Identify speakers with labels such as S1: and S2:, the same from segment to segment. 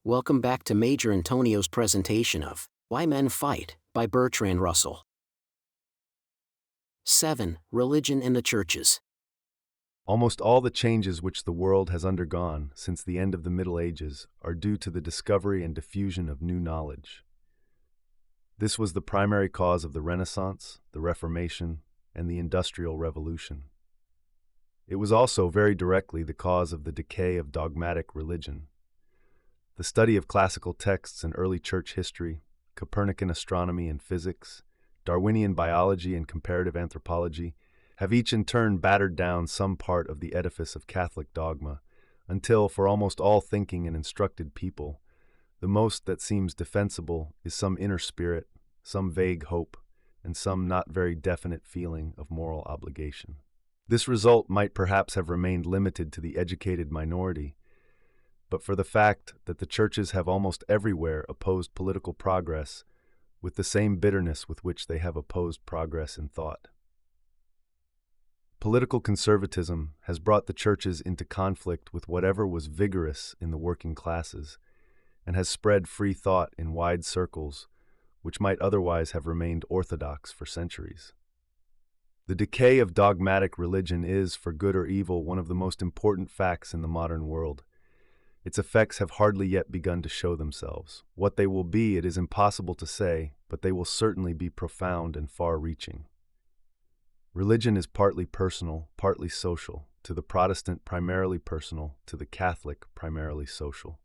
S1: Welcome back to Major Antonio's presentation of Why Men Fight by Bertrand Russell. 7. Religion in the Churches.
S2: Almost all the changes which the world has undergone since the end of the Middle Ages are due to the discovery and diffusion of new knowledge. This was the primary cause of the Renaissance, the Reformation, and the Industrial Revolution. It was also very directly the cause of the decay of dogmatic religion. The study of classical texts in early church history, Copernican astronomy and physics, Darwinian biology and comparative anthropology have each in turn battered down some part of the edifice of Catholic dogma, until, for almost all thinking and instructed people, the most that seems defensible is some inner spirit, some vague hope, and some not very definite feeling of moral obligation. This result might perhaps have remained limited to the educated minority, but for the fact that the churches have almost everywhere opposed political progress with the same bitterness with which they have opposed progress in thought. Political conservatism has brought the churches into conflict with whatever was vigorous in the working classes, and has spread free thought in wide circles which might otherwise have remained orthodox for centuries. The decay of dogmatic religion is, for good or evil, one of the most important facts in the modern world. Its effects have hardly yet begun to show themselves. What they will be, it is impossible to say, but they will certainly be profound and far-reaching. Religion is partly personal, partly social, to the Protestant primarily personal, to the Catholic primarily social.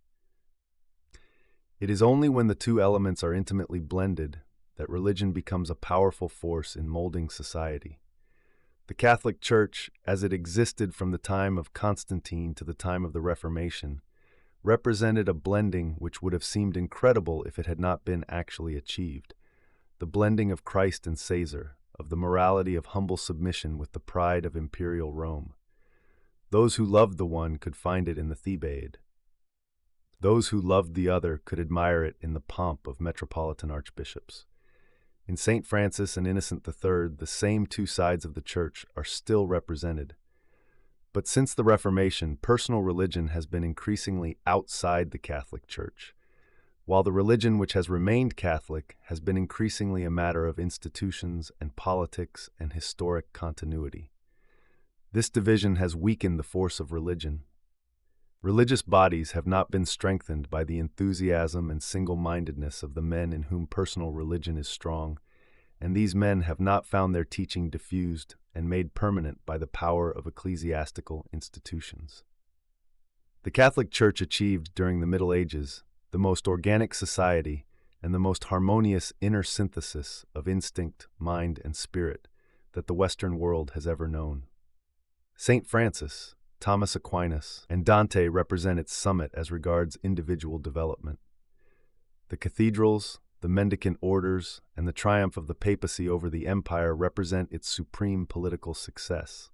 S2: It is only when the two elements are intimately blended that religion becomes a powerful force in molding society. The Catholic Church, as it existed from the time of Constantine to the time of the Reformation, represented a blending which would have seemed incredible if it had not been actually achieved. The blending of Christ and Caesar, of the morality of humble submission with the pride of imperial Rome. Those who loved the one could find it in the Thebaid. Those who loved the other could admire it in the pomp of metropolitan archbishops. In St. Francis and Innocent III, the same two sides of the Church are still represented. But since the Reformation, personal religion has been increasingly outside the Catholic Church, while the religion which has remained Catholic has been increasingly a matter of institutions and politics and historic continuity. This division has weakened the force of religion. Religious bodies have not been strengthened by the enthusiasm and single-mindedness of the men in whom personal religion is strong, and these men have not found their teaching diffused and made permanent by the power of ecclesiastical institutions. The Catholic Church achieved during the Middle Ages the most organic society and the most harmonious inner synthesis of instinct, mind, and spirit that the Western world has ever known. St. Francis, Thomas Aquinas, and Dante represent its summit as regards individual development. The cathedrals, the mendicant orders, and the triumph of the papacy over the empire represent its supreme political success.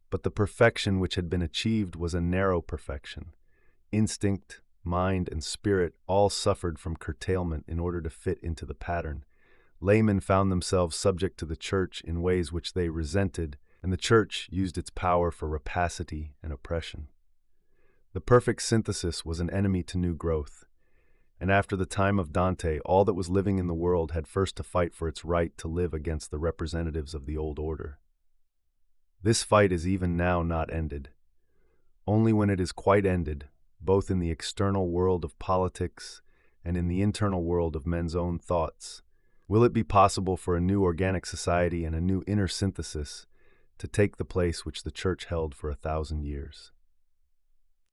S2: But the perfection which had been achieved was a narrow perfection. Instinct, mind, and spirit all suffered from curtailment in order to fit into the pattern. Laymen found themselves subject to the Church in ways which they resented, and the Church used its power for rapacity and oppression. The perfect synthesis was an enemy to new growth. And after the time of Dante, all that was living in the world had first to fight for its right to live against the representatives of the old order. This fight is even now not ended. Only when it is quite ended, both in the external world of politics and in the internal world of men's own thoughts, will it be possible for a new organic society and a new inner synthesis to take the place which the Church held for 1,000 years.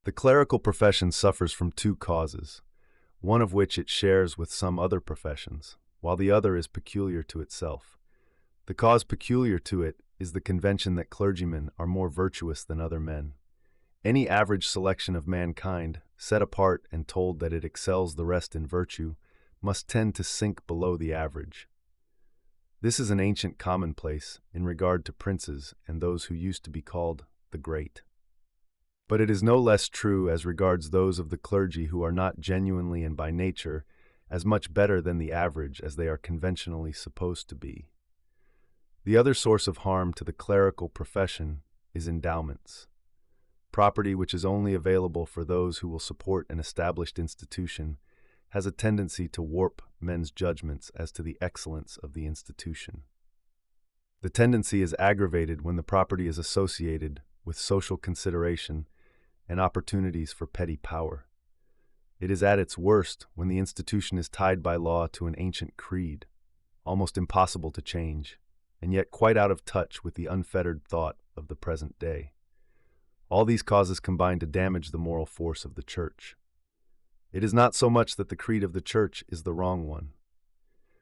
S2: The clerical profession suffers from two causes, one of which it shares with some other professions, while the other is peculiar to itself. The cause peculiar to it is the convention that clergymen are more virtuous than other men. Any average selection of mankind, set apart and told that it excels the rest in virtue, must tend to sink below the average. This is an ancient commonplace in regard to princes and those who used to be called the great. But it is no less true as regards those of the clergy who are not genuinely and by nature as much better than the average as they are conventionally supposed to be. The other source of harm to the clerical profession is endowments. property which is only available for those who will support an established institution, has a tendency to warp men's judgments as to the excellence of the institution. The tendency is aggravated when the property is associated with social consideration and opportunities for petty power. It is at its worst when the institution is tied by law to an ancient creed, almost impossible to change, and yet quite out of touch with the unfettered thought of the present day. All these causes combine to damage the moral force of the Church. It is not so much that the creed of the Church is the wrong one.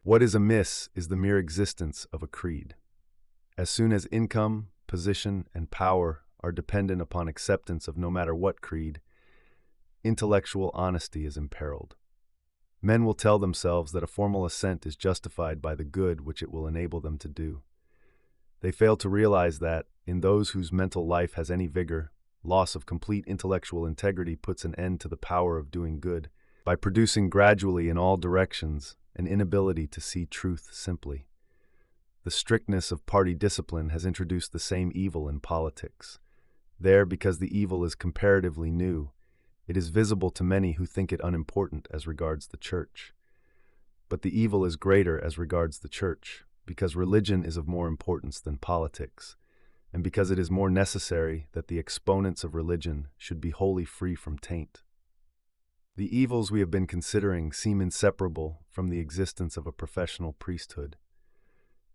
S2: What is amiss is the mere existence of a creed. As soon as income, position, and power are dependent upon acceptance of no matter what creed, intellectual honesty is imperiled. Men will tell themselves that a formal assent is justified by the good which it will enable them to do. They fail to realize that, in those whose mental life has any vigor, loss of complete intellectual integrity puts an end to the power of doing good, by producing gradually in all directions an inability to see truth simply. The strictness of party discipline has introduced the same evil in politics. There, because the evil is comparatively new, it is visible to many who think it unimportant as regards the Church. But the evil is greater as regards the Church, because religion is of more importance than politics, and because it is more necessary that the exponents of religion should be wholly free from taint. The evils we have been considering seem inseparable from the existence of a professional priesthood.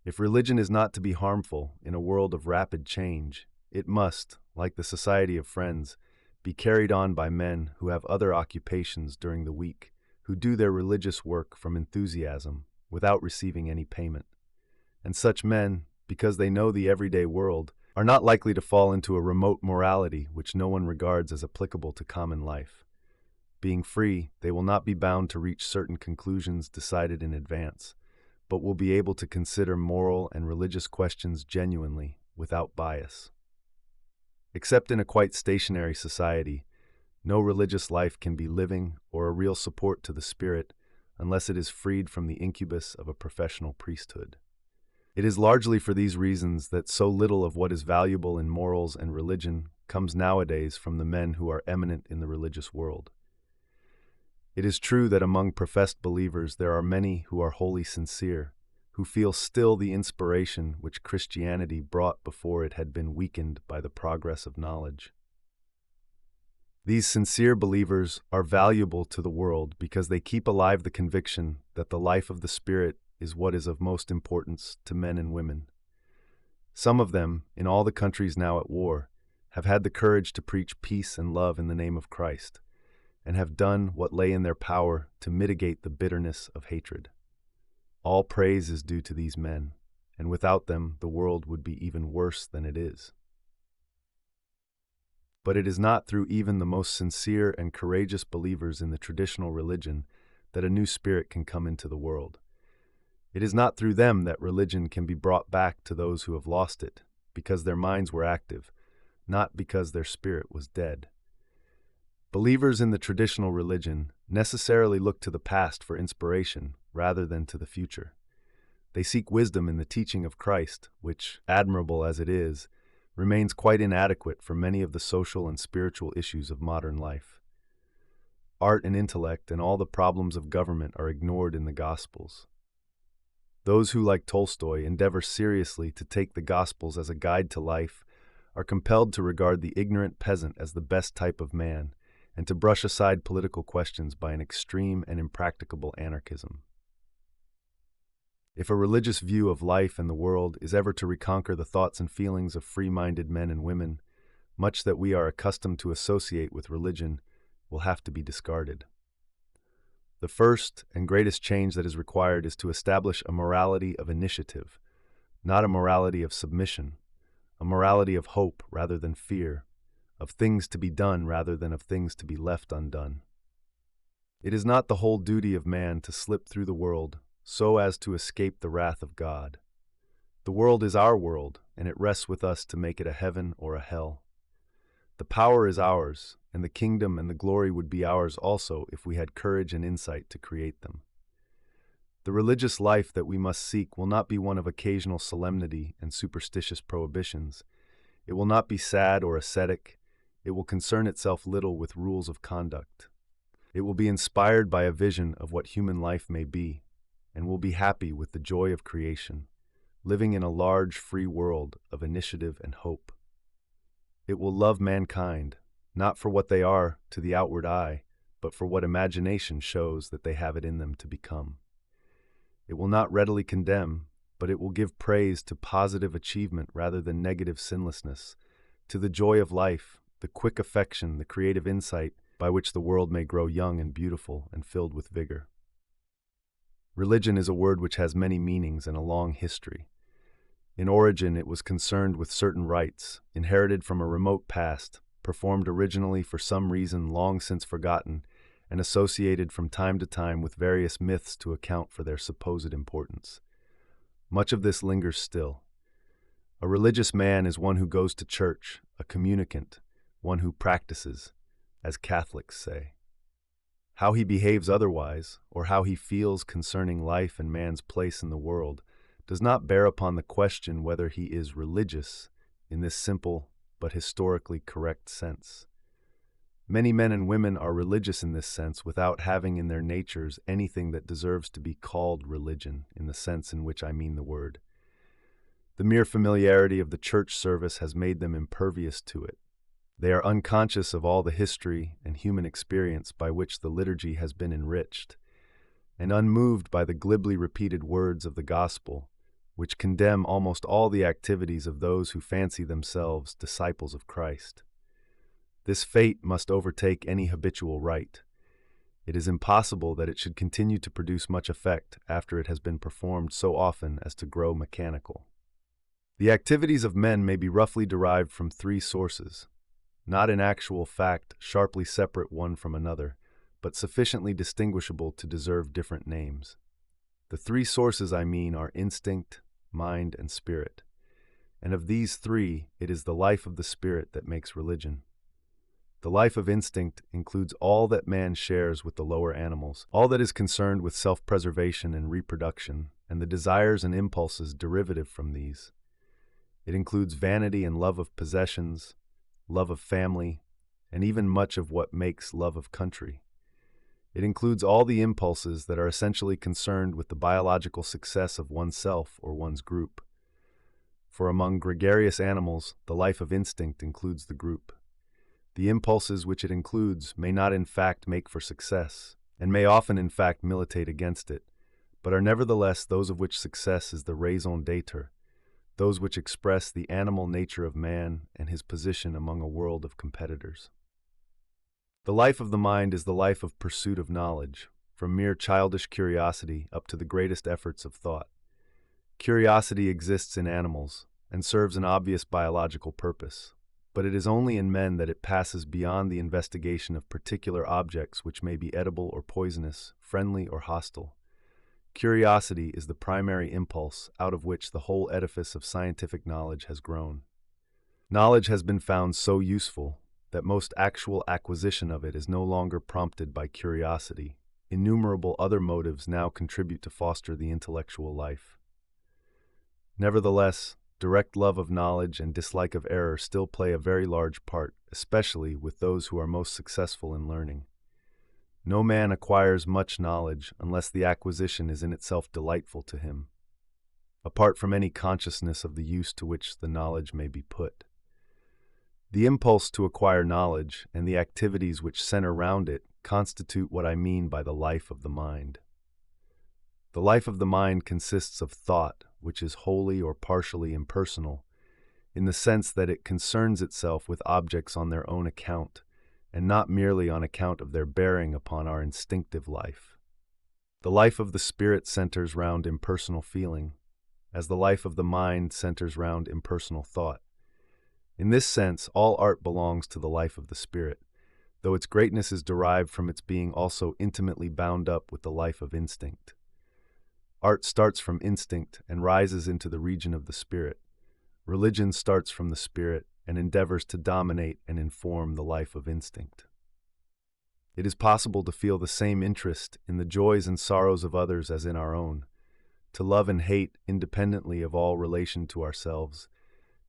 S2: If religion is not to be harmful in a world of rapid change, it must, like the Society of Friends, be carried on by men who have other occupations during the week, who do their religious work from enthusiasm without receiving any payment. And such men, because they know the everyday world, are not likely to fall into a remote morality which no one regards as applicable to common life. Being free, they will not be bound to reach certain conclusions decided in advance, but will be able to consider moral and religious questions genuinely, without bias. Except in a quite stationary society, no religious life can be living or a real support to the spirit unless it is freed from the incubus of a professional priesthood. It is largely for these reasons that so little of what is valuable in morals and religion comes nowadays from the men who are eminent in the religious world. It is true that among professed believers there are many who are wholly sincere, who feel still the inspiration which Christianity brought before it had been weakened by the progress of knowledge. These sincere believers are valuable to the world because they keep alive the conviction that the life of the Spirit is what is of most importance to men and women. Some of them, in all the countries now at war, have had the courage to preach peace and love in the name of Christ, and have done what lay in their power to mitigate the bitterness of hatred. All praise is due to these men, and without them the world would be even worse than it is. But it is not through even the most sincere and courageous believers in the traditional religion that a new spirit can come into the world. It is not through them that religion can be brought back to those who have lost it, because their minds were active, not because their spirit was dead. Believers in the traditional religion necessarily look to the past for inspiration rather than to the future. They seek wisdom in the teaching of Christ, which, admirable as it is, remains quite inadequate for many of the social and spiritual issues of modern life. Art and intellect and all the problems of government are ignored in the Gospels. Those who, like Tolstoy, endeavor seriously to take the Gospels as a guide to life are compelled to regard the ignorant peasant as the best type of man and to brush aside political questions by an extreme and impracticable anarchism. If a religious view of life and the world is ever to reconquer the thoughts and feelings of free-minded men and women, much that we are accustomed to associate with religion will have to be discarded. The first and greatest change that is required is to establish a morality of initiative, not a morality of submission, a morality of hope rather than fear, of things to be done rather than of things to be left undone. It is not the whole duty of man to slip through the world so as to escape the wrath of God. The world is our world, and it rests with us to make it a heaven or a hell. The power is ours, and the kingdom and the glory would be ours also if we had courage and insight to create them. The religious life that we must seek will not be one of occasional solemnity and superstitious prohibitions. It will not be sad or ascetic. It will concern itself little with rules of conduct. It will be inspired by a vision of what human life may be, and will be happy with the joy of creation, living in a large, free world of initiative and hope. It will love mankind, not for what they are to the outward eye, but for what imagination shows that they have it in them to become. It will not readily condemn, but it will give praise to positive achievement rather than negative sinlessness, to the joy of life, the quick affection, the creative insight by which the world may grow young and beautiful and filled with vigor. Religion is a word which has many meanings and a long history. In origin, it was concerned with certain rites, inherited from a remote past, performed originally for some reason long since forgotten, and associated from time to time with various myths to account for their supposed importance. Much of this lingers still. A religious man is one who goes to church, a communicant, one who practices, as Catholics say. How he behaves otherwise, or how he feels concerning life and man's place in the world, does not bear upon the question whether he is religious in this simple but historically correct sense. Many men and women are religious in this sense without having in their natures anything that deserves to be called religion in the sense in which I mean the word. The mere familiarity of the church service has made them impervious to it. They are unconscious of all the history and human experience by which the liturgy has been enriched, and unmoved by the glibly repeated words of the gospel, which condemn almost all the activities of those who fancy themselves disciples of Christ. This fate must overtake any habitual rite. It is impossible that it should continue to produce much effect after it has been performed so often as to grow mechanical. The activities of men may be roughly derived from three sources, not in actual fact sharply separate one from another, but sufficiently distinguishable to deserve different names. The three sources I mean are instinct, mind, and spirit. And of these three, it is the life of the spirit that makes religion. The life of instinct includes all that man shares with the lower animals, all that is concerned with self-preservation and reproduction, and the desires and impulses derivative from these. It includes vanity and love of possessions, love of family, and even much of what makes love of country. It includes all the impulses that are essentially concerned with the biological success of oneself or one's group. For among gregarious animals, the life of instinct includes the group. The impulses which it includes may not in fact make for success, and may often in fact militate against it, but are nevertheless those of which success is the raison d'être, those which express the animal nature of man and his position among a world of competitors. The life of the mind is the life of pursuit of knowledge, from mere childish curiosity up to the greatest efforts of thought. Curiosity exists in animals and serves an obvious biological purpose, but it is only in men that it passes beyond the investigation of particular objects which may be edible or poisonous, friendly or hostile. Curiosity is the primary impulse out of which the whole edifice of scientific knowledge has grown. Knowledge has been found so useful that most actual acquisition of it is no longer prompted by curiosity. Innumerable other motives now contribute to foster the intellectual life. Nevertheless, direct love of knowledge and dislike of error still play a very large part, especially with those who are most successful in learning. No man acquires much knowledge unless the acquisition is in itself delightful to him, apart from any consciousness of the use to which the knowledge may be put. The impulse to acquire knowledge and the activities which center round it constitute what I mean by the life of the mind. The life of the mind consists of thought, which is wholly or partially impersonal, in the sense that it concerns itself with objects on their own account, and not merely on account of their bearing upon our instinctive life. The life of the spirit centers round impersonal feeling, as the life of the mind centers round impersonal thought. In this sense, all art belongs to the life of the spirit, though its greatness is derived from its being also intimately bound up with the life of instinct. Art starts from instinct and rises into the region of the spirit. Religion starts from the spirit and endeavors to dominate and inform the life of instinct. It is possible to feel the same interest in the joys and sorrows of others as in our own, to love and hate independently of all relation to ourselves,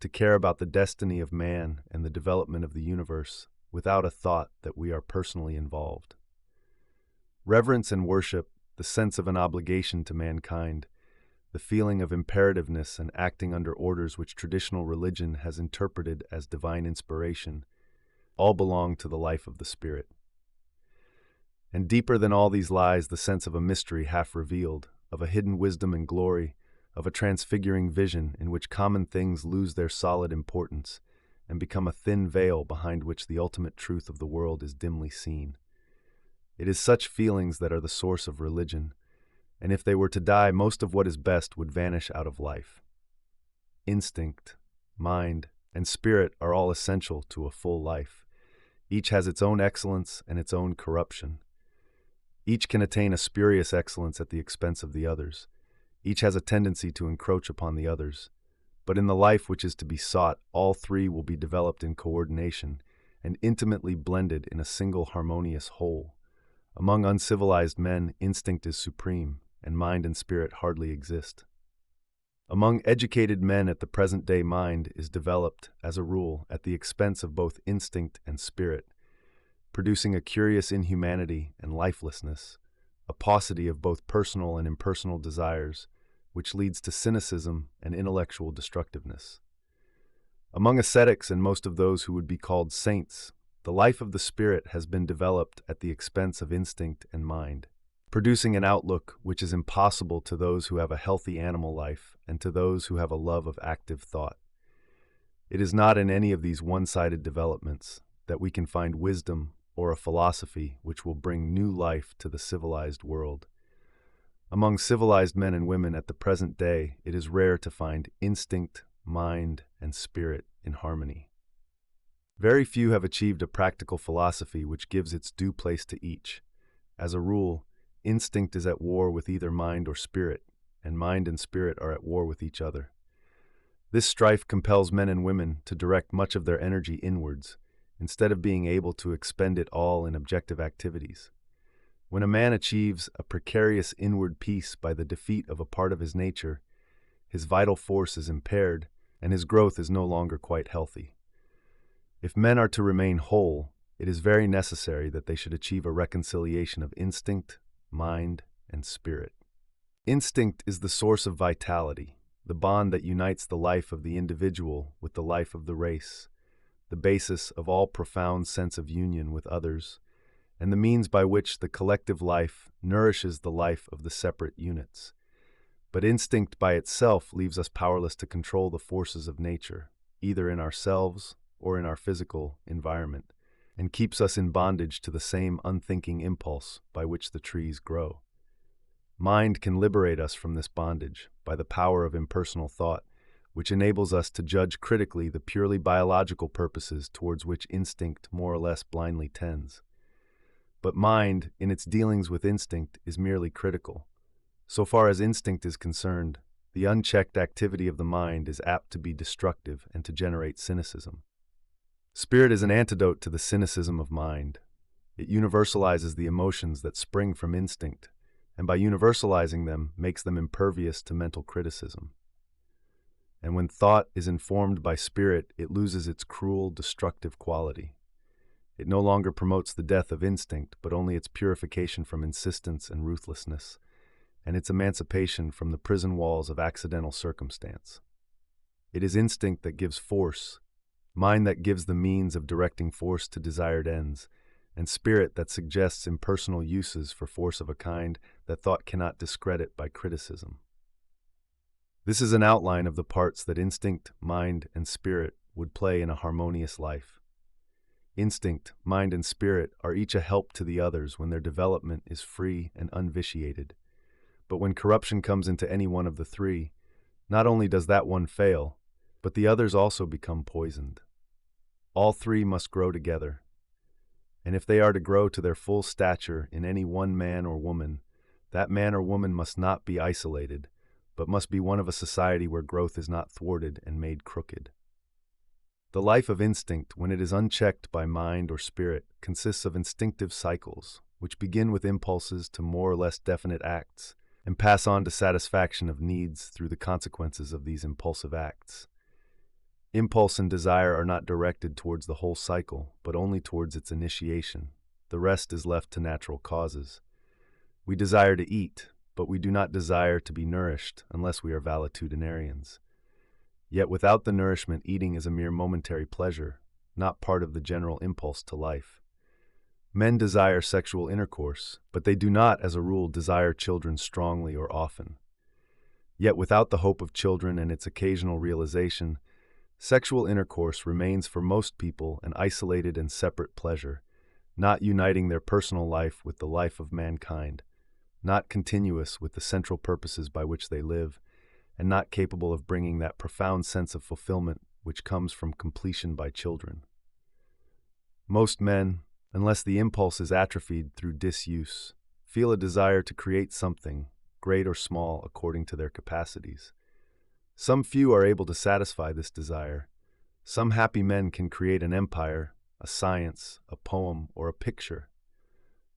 S2: to care about the destiny of man and the development of the universe without a thought that we are personally involved. Reverence and worship, the sense of an obligation to mankind, the feeling of imperativeness and acting under orders which traditional religion has interpreted as divine inspiration, all belong to the life of the spirit. And deeper than all these lies the sense of a mystery half revealed, of a hidden wisdom and glory, of a transfiguring vision in which common things lose their solid importance and become a thin veil behind which the ultimate truth of the world is dimly seen. It is such feelings that are the source of religion, and if they were to die, most of what is best would vanish out of life. Instinct, mind, and spirit are all essential to a full life. Each has its own excellence and its own corruption. Each can attain a spurious excellence at the expense of the others. Each has a tendency to encroach upon the others. But in the life which is to be sought, all three will be developed in coordination and intimately blended in a single harmonious whole. Among uncivilized men, instinct is supreme, and mind and spirit hardly exist. Among educated men at the present day, mind is developed, as a rule, at the expense of both instinct and spirit, producing a curious inhumanity and lifelessness, a paucity of both personal and impersonal desires, which leads to cynicism and intellectual destructiveness. Among ascetics and most of those who would be called saints, the life of the spirit has been developed at the expense of instinct and mind, producing an outlook which is impossible to those who have a healthy animal life and to those who have a love of active thought. It is not in any of these one-sided developments that we can find wisdom or a philosophy which will bring new life to the civilized world. Among civilized men and women at the present day, it is rare to find instinct, mind, and spirit in harmony. Very few have achieved a practical philosophy which gives its due place to each. As a rule, instinct is at war with either mind or spirit, and mind and spirit are at war with each other. This strife compels men and women to direct much of their energy inwards, instead of being able to expend it all in objective activities. When a man achieves a precarious inward peace by the defeat of a part of his nature, his vital force is impaired, and his growth is no longer quite healthy. If men are to remain whole, it is very necessary that they should achieve a reconciliation of instinct, mind, and spirit. Instinct is the source of vitality, the bond that unites the life of the individual with the life of the race, the basis of all profound sense of union with others, and the means by which the collective life nourishes the life of the separate units. But instinct by itself leaves us powerless to control the forces of nature, either in ourselves or in our physical environment, and keeps us in bondage to the same unthinking impulse by which the trees grow. Mind can liberate us from this bondage by the power of impersonal thought, which enables us to judge critically the purely biological purposes towards which instinct more or less blindly tends. But mind, in its dealings with instinct, is merely critical. So far as instinct is concerned, the unchecked activity of the mind is apt to be destructive and to generate cynicism. Spirit is an antidote to the cynicism of mind. It universalizes the emotions that spring from instinct, and by universalizing them, makes them impervious to mental criticism. And when thought is informed by spirit, it loses its cruel, destructive quality. It no longer promotes the death of instinct, but only its purification from insistence and ruthlessness, and its emancipation from the prison walls of accidental circumstance. It is instinct that gives force, mind that gives the means of directing force to desired ends, and spirit that suggests impersonal uses for force of a kind that thought cannot discredit by criticism. This is an outline of the parts that instinct, mind, and spirit would play in a harmonious life. Instinct, mind, and spirit are each a help to the others when their development is free and unvitiated. But when corruption comes into any one of the three, not only does that one fail, but the others also become poisoned. All three must grow together. And if they are to grow to their full stature in any one man or woman, that man or woman must not be isolated, but must be one of a society where growth is not thwarted and made crooked. The life of instinct, when it is unchecked by mind or spirit, consists of instinctive cycles, which begin with impulses to more or less definite acts, and pass on to satisfaction of needs through the consequences of these impulsive acts. Impulse and desire are not directed towards the whole cycle, but only towards its initiation. The rest is left to natural causes. We desire to eat, but we do not desire to be nourished unless we are valetudinarians. Yet without the nourishment, eating is a mere momentary pleasure, not part of the general impulse to life. Men desire sexual intercourse, but they do not, as a rule, desire children strongly or often. Yet without the hope of children and its occasional realization, sexual intercourse remains for most people an isolated and separate pleasure, not uniting their personal life with the life of mankind, not continuous with the central purposes by which they live, and not capable of bringing that profound sense of fulfillment which comes from completion by children. Most men, unless the impulse is atrophied through disuse, feel a desire to create something, great or small, according to their capacities. Some few are able to satisfy this desire. Some happy men can create an empire, a science, a poem, or a picture.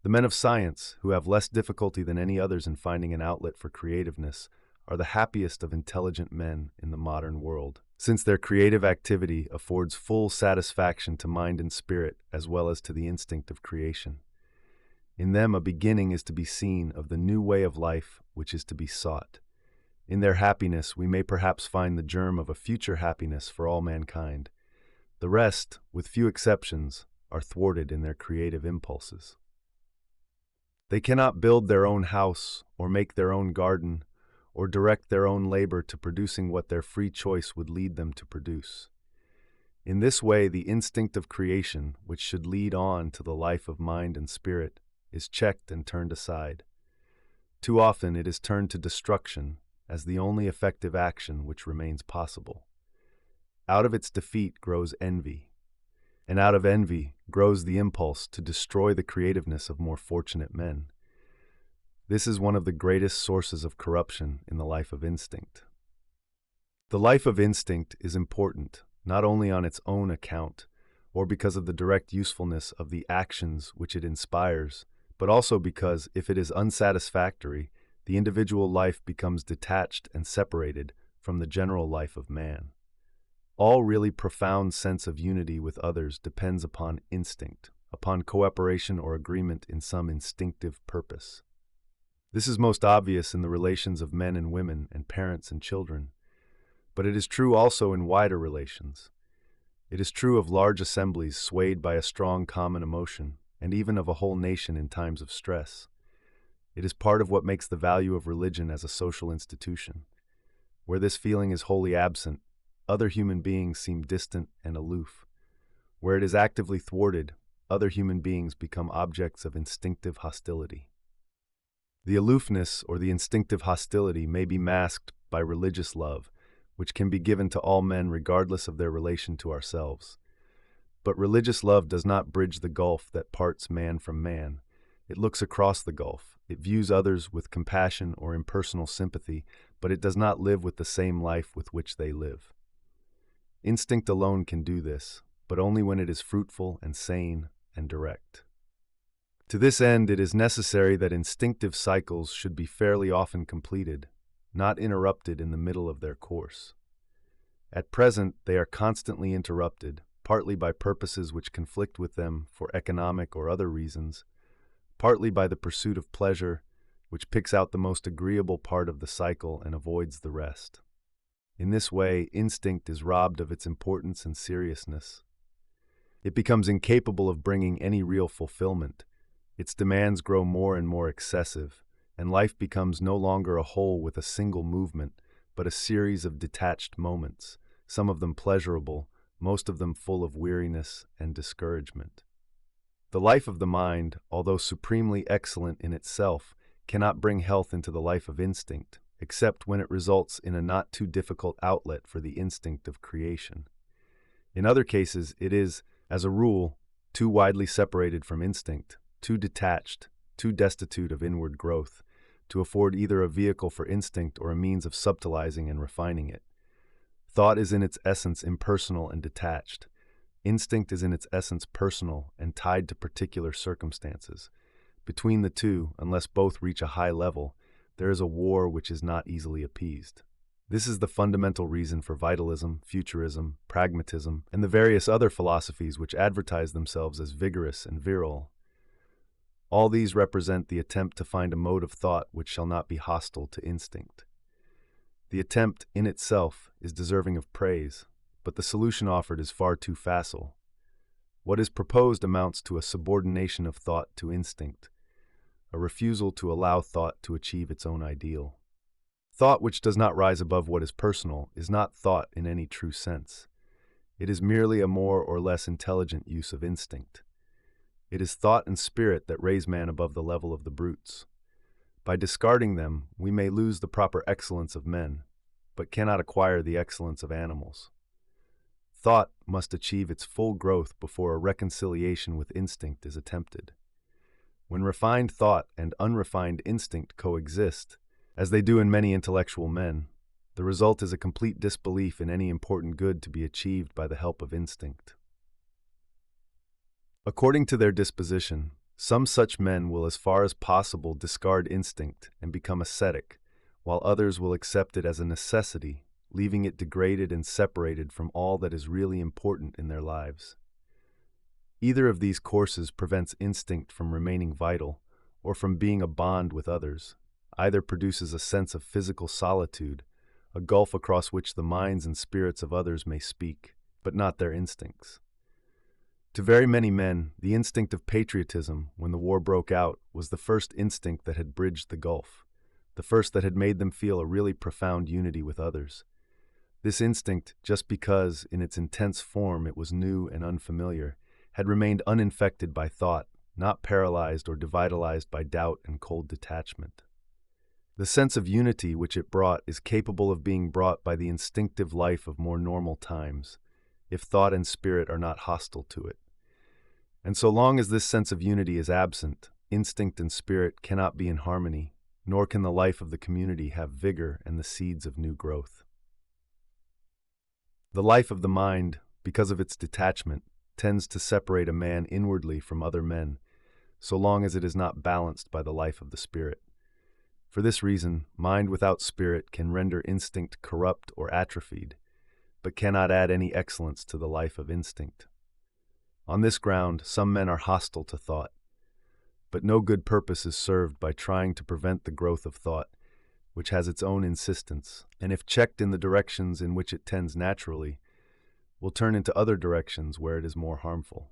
S2: The men of science, who have less difficulty than any others in finding an outlet for creativeness, are the happiest of intelligent men in the modern world, since their creative activity affords full satisfaction to mind and spirit as well as to the instinct of creation. In them a beginning is to be seen of the new way of life which is to be sought. In their happiness we may perhaps find the germ of a future happiness for all mankind. The rest, with few exceptions, are thwarted in their creative impulses. They cannot build their own house, or make their own garden, or direct their own labor to producing what their free choice would lead them to produce. In this way, the instinct of creation, which should lead on to the life of mind and spirit, is checked and turned aside. Too often it is turned to destruction as the only effective action which remains possible. Out of its defeat grows envy, and out of envy grows the impulse to destroy the creativeness of more fortunate men. This is one of the greatest sources of corruption in the life of instinct. The life of instinct is important, not only on its own account, or because of the direct usefulness of the actions which it inspires, but also because, if it is unsatisfactory, the individual life becomes detached and separated from the general life of man. All really profound sense of unity with others depends upon instinct, upon cooperation or agreement in some instinctive purpose. This is most obvious in the relations of men and women and parents and children, but it is true also in wider relations. It is true of large assemblies swayed by a strong common emotion, and even of a whole nation in times of stress. It is part of what makes the value of religion as a social institution. Where this feeling is wholly absent, other human beings seem distant and aloof. Where it is actively thwarted, other human beings become objects of instinctive hostility. The aloofness or the instinctive hostility may be masked by religious love, which can be given to all men regardless of their relation to ourselves. But religious love does not bridge the gulf that parts man from man. It looks across the gulf. It views others with compassion or impersonal sympathy, but it does not live with the same life with which they live. Instinct alone can do this, but only when it is fruitful and sane and direct. To this end, it is necessary that instinctive cycles should be fairly often completed, not interrupted in the middle of their course. At present, they are constantly interrupted, partly by purposes which conflict with them for economic or other reasons, partly by the pursuit of pleasure, which picks out the most agreeable part of the cycle and avoids the rest. In this way, instinct is robbed of its importance and seriousness. It becomes incapable of bringing any real fulfillment. Its demands grow more and more excessive, and life becomes no longer a whole with a single movement, but a series of detached moments, some of them pleasurable, most of them full of weariness and discouragement. The life of the mind, although supremely excellent in itself, cannot bring health into the life of instinct, except when it results in a not too difficult outlet for the instinct of creation. In other cases, it is, as a rule, too widely separated from instinct, too detached, too destitute of inward growth, to afford either a vehicle for instinct or a means of subtilizing and refining it. Thought is in its essence impersonal and detached. Instinct is in its essence personal and tied to particular circumstances. Between the two, unless both reach a high level, there is a war which is not easily appeased. This is the fundamental reason for vitalism, futurism, pragmatism, and the various other philosophies which advertise themselves as vigorous and virile. All these represent the attempt to find a mode of thought which shall not be hostile to instinct. The attempt, in itself, is deserving of praise, but the solution offered is far too facile. What is proposed amounts to a subordination of thought to instinct, a refusal to allow thought to achieve its own ideal. Thought which does not rise above what is personal is not thought in any true sense. It is merely a more or less intelligent use of instinct. It is thought and spirit that raise man above the level of the brutes. By discarding them, we may lose the proper excellence of men, but cannot acquire the excellence of animals. Thought must achieve its full growth before a reconciliation with instinct is attempted. When refined thought and unrefined instinct coexist, as they do in many intellectual men, the result is a complete disbelief in any important good to be achieved by the help of instinct. According to their disposition, some such men will as far as possible discard instinct and become ascetic, while others will accept it as a necessity, leaving it degraded and separated from all that is really important in their lives. Either of these courses prevents instinct from remaining vital or from being a bond with others. Either produces a sense of physical solitude, a gulf across which the minds and spirits of others may speak, but not their instincts. To very many men, the instinct of patriotism, when the war broke out, was the first instinct that had bridged the gulf, the first that had made them feel a really profound unity with others. This instinct, just because, in its intense form, it was new and unfamiliar, had remained uninfected by thought, not paralyzed or devitalized by doubt and cold detachment. The sense of unity which it brought is capable of being brought by the instinctive life of more normal times, if thought and spirit are not hostile to it. And so long as this sense of unity is absent, instinct and spirit cannot be in harmony, nor can the life of the community have vigor and the seeds of new growth. The life of the mind, because of its detachment, tends to separate a man inwardly from other men, so long as it is not balanced by the life of the spirit. For this reason, mind without spirit can render instinct corrupt or atrophied, but cannot add any excellence to the life of instinct. On this ground, some men are hostile to thought, but no good purpose is served by trying to prevent the growth of thought, which has its own insistence, and if checked in the directions in which it tends naturally, will turn into other directions where it is more harmful.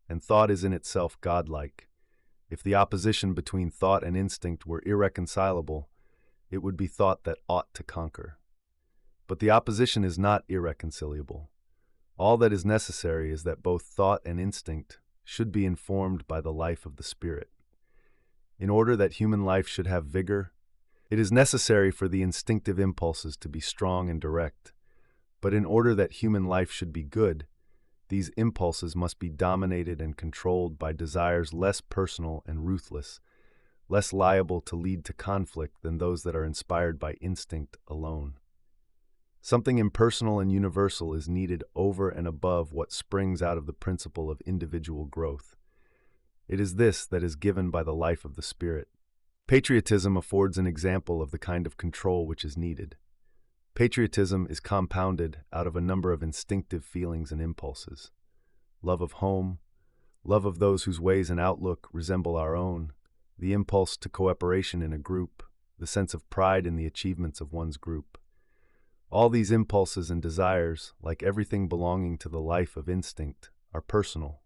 S2: And thought is in itself godlike. If the opposition between thought and instinct were irreconcilable, it would be thought that ought to conquer. But the opposition is not irreconcilable. All that is necessary is that both thought and instinct should be informed by the life of the spirit. In order that human life should have vigor, it is necessary for the instinctive impulses to be strong and direct. But in order that human life should be good, these impulses must be dominated and controlled by desires less personal and ruthless, less liable to lead to conflict than those that are inspired by instinct alone. Something impersonal and universal is needed over and above what springs out of the principle of individual growth. It is this that is given by the life of the spirit. Patriotism affords an example of the kind of control which is needed. Patriotism is compounded out of a number of instinctive feelings and impulses. Love of home, love of those whose ways and outlook resemble our own, the impulse to cooperation in a group, the sense of pride in the achievements of one's group. All these impulses and desires, like everything belonging to the life of instinct, are personal,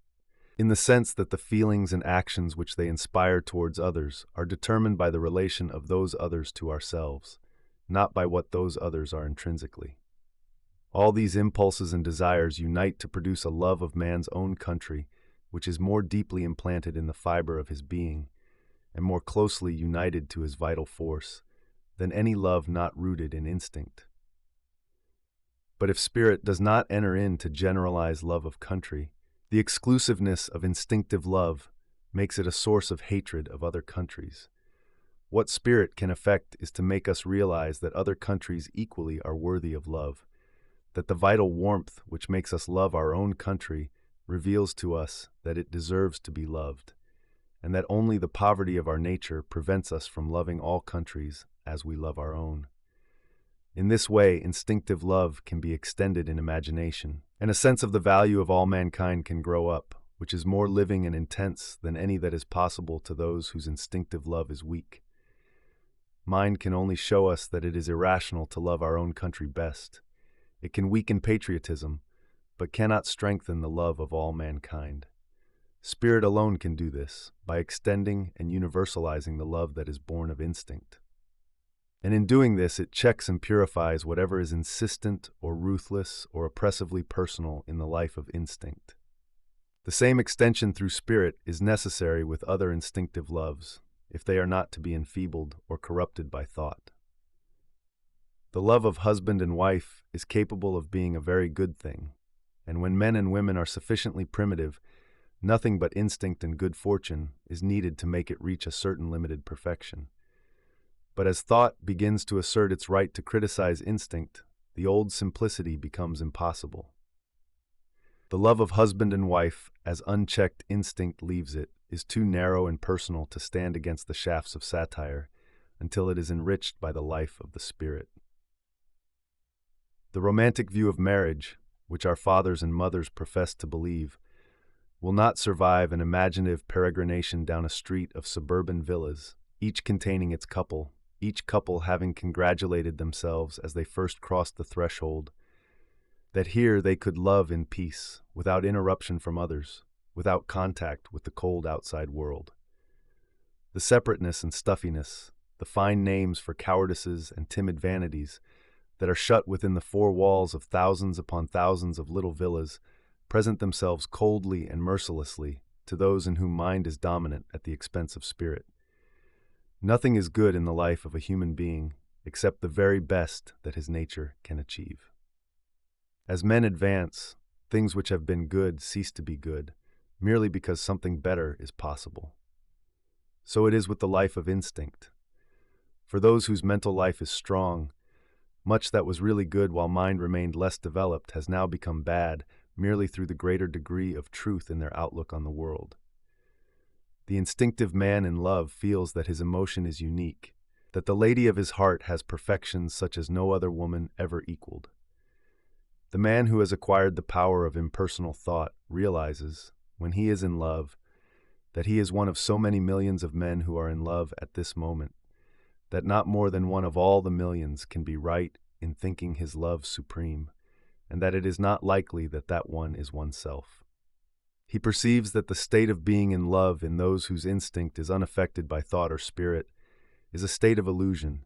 S2: in the sense that the feelings and actions which they inspire towards others are determined by the relation of those others to ourselves, not by what those others are intrinsically. All these impulses and desires unite to produce a love of man's own country, which is more deeply implanted in the fiber of his being, and more closely united to his vital force, than any love not rooted in instinct. But if spirit does not enter into generalized love of country, the exclusiveness of instinctive love makes it a source of hatred of other countries. What spirit can effect is to make us realize that other countries equally are worthy of love, that the vital warmth which makes us love our own country reveals to us that it deserves to be loved, and that only the poverty of our nature prevents us from loving all countries as we love our own. In this way, instinctive love can be extended in imagination, and a sense of the value of all mankind can grow up, which is more living and intense than any that is possible to those whose instinctive love is weak. Mind can only show us that it is irrational to love our own country best. It can weaken patriotism, but cannot strengthen the love of all mankind. Spirit alone can do this, by extending and universalizing the love that is born of instinct. And in doing this, it checks and purifies whatever is insistent or ruthless or oppressively personal in the life of instinct. The same extension through spirit is necessary with other instinctive loves, if they are not to be enfeebled or corrupted by thought. The love of husband and wife is capable of being a very good thing, and when men and women are sufficiently primitive, nothing but instinct and good fortune is needed to make it reach a certain limited perfection. But as thought begins to assert its right to criticize instinct, the old simplicity becomes impossible. The love of husband and wife, as unchecked instinct leaves it, is too narrow and personal to stand against the shafts of satire until it is enriched by the life of the spirit. The romantic view of marriage, which our fathers and mothers professed to believe, will not survive an imaginative peregrination down a street of suburban villas, each containing its couple, each couple having congratulated themselves as they first crossed the threshold, that here they could love in peace, without interruption from others, without contact with the cold outside world. The separateness and stuffiness, the fine names for cowardices and timid vanities that are shut within the four walls of thousands upon thousands of little villas, present themselves coldly and mercilessly to those in whom mind is dominant at the expense of spirit. Nothing is good in the life of a human being except the very best that his nature can achieve. As men advance, things which have been good cease to be good, merely because something better is possible. So it is with the life of instinct. For those whose mental life is strong, much that was really good while mind remained less developed has now become bad merely through the greater degree of truth in their outlook on the world. The instinctive man in love feels that his emotion is unique, that the lady of his heart has perfections such as no other woman ever equaled. The man who has acquired the power of impersonal thought realizes, when he is in love, that he is one of so many millions of men who are in love at this moment, that not more than one of all the millions can be right in thinking his love supreme, and that it is not likely that that one is oneself. He perceives that the state of being in love in those whose instinct is unaffected by thought or spirit is a state of illusion,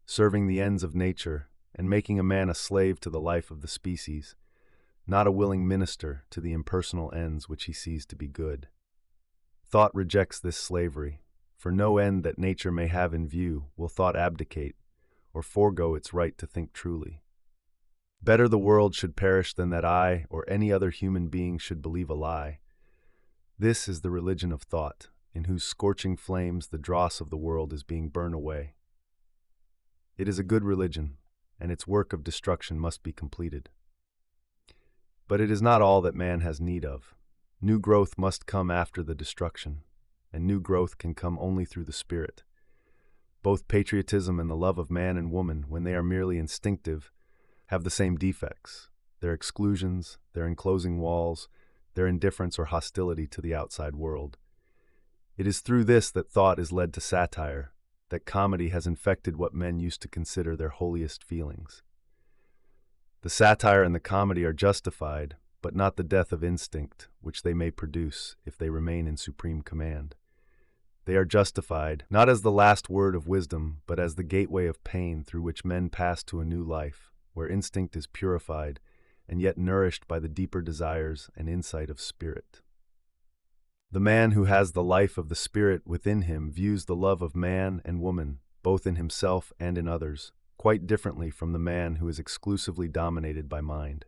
S2: serving the ends of nature and making a man a slave to the life of the species, not a willing minister to the impersonal ends which he sees to be good. Thought rejects this slavery. For no end that nature may have in view will thought abdicate or forego its right to think truly. Better the world should perish than that I or any other human being should believe a lie. This is the religion of thought, in whose scorching flames the dross of the world is being burned away. It is a good religion, and its work of destruction must be completed. But it is not all that man has need of. New growth must come after the destruction, and new growth can come only through the spirit. Both patriotism and the love of man and woman, when they are merely instinctive, have the same defects: their exclusions, their enclosing walls, their indifference or hostility to the outside world. It is through this that thought is led to satire, that comedy has infected what men used to consider their holiest feelings. The satire and the comedy are justified, but not the death of instinct, which they may produce if they remain in supreme command. They are justified, not as the last word of wisdom, but as the gateway of pain through which men pass to a new life, where instinct is purified and yet nourished by the deeper desires and insight of spirit. The man who has the life of the spirit within him views the love of man and woman, both in himself and in others, quite differently from the man who is exclusively dominated by mind.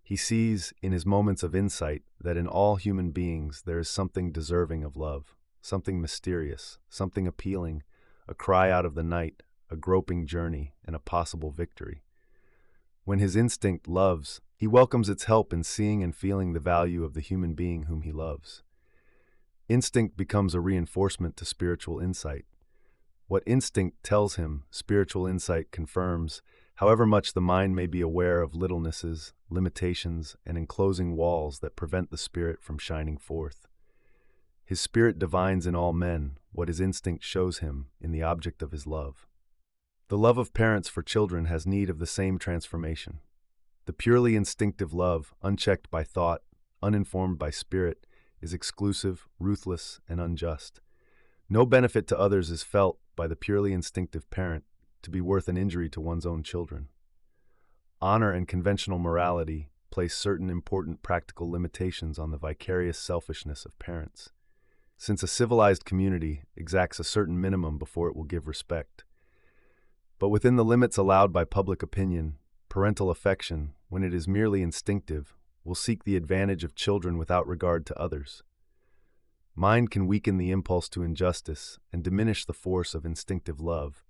S2: He sees, in his moments of insight, that in all human beings there is something deserving of love, something mysterious, something appealing, a cry out of the night, a groping journey, and a possible victory. When his instinct loves, he welcomes its help in seeing and feeling the value of the human being whom he loves. Instinct becomes a reinforcement to spiritual insight. What instinct tells him, spiritual insight confirms, However much the mind may be aware of littlenesses, limitations, and enclosing walls that prevent the spirit from shining forth. His spirit divines in all men what his instinct shows him in the object of his love. The love of parents for children has need of the same transformation. The purely instinctive love, unchecked by thought, uninformed by spirit, is exclusive, ruthless, and unjust. No benefit to others is felt by the purely instinctive parent to be worth an injury to one's own children. Honor and conventional morality place certain important practical limitations on the vicarious selfishness of parents, since a civilized community exacts a certain minimum before it will give respect. But within the limits allowed by public opinion, parental affection, when it is merely instinctive, will seek the advantage of children without regard to others. Mind can weaken the impulse to injustice and diminish the force of instinctive love,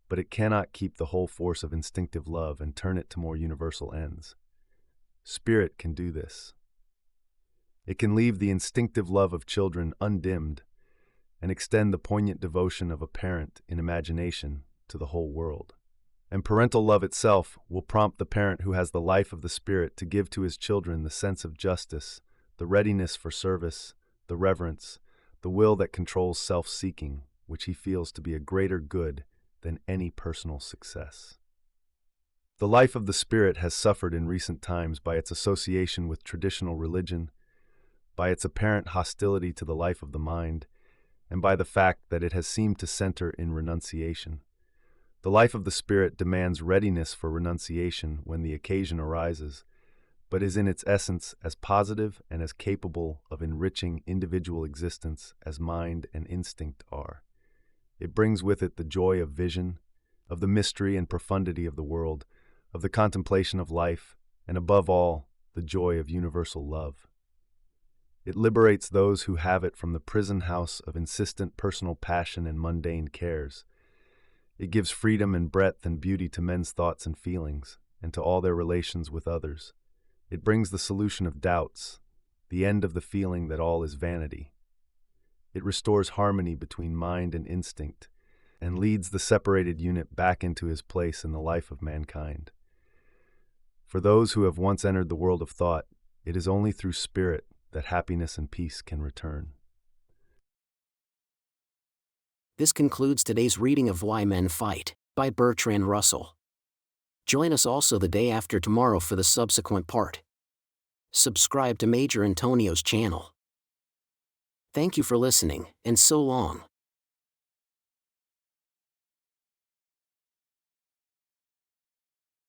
S2: but it cannot keep the whole force of instinctive love and turn it to more universal ends. Spirit can do this. It can leave the instinctive love of children undimmed and extend the poignant devotion of a parent in imagination to the whole world. And parental love itself will prompt the parent who has the life of the Spirit to give to his children the sense of justice, the readiness for service, the reverence, the will that controls self-seeking, which he feels to be a greater good than any personal success. The life of the Spirit has suffered in recent times by its association with traditional religion, by its apparent hostility to the life of the mind, and by the fact that it has seemed to center in renunciation. The life of the Spirit demands readiness for renunciation when the occasion arises, but is in its essence as positive and as capable of enriching individual existence as mind and instinct are. It brings with it the joy of vision, of the mystery and profundity of the world, of the contemplation of life, and above all, the joy of universal love. It liberates those who have it from the prison house of insistent personal passion and mundane cares. It gives freedom and breadth and beauty to men's thoughts and feelings, and to all their relations with others. It brings the solution of doubts, the end of the feeling that all is vanity. It restores harmony between mind and instinct, and leads the separated unit back into his place in the life of mankind. For those who have once entered the world of thought, it is only through spirit that happiness and peace can return.
S1: This concludes today's reading of Why Men Fight, by Bertrand Russell. Join us also the day after tomorrow for the subsequent part. Subscribe to Major Antonio's channel. Thank you for listening, and so long.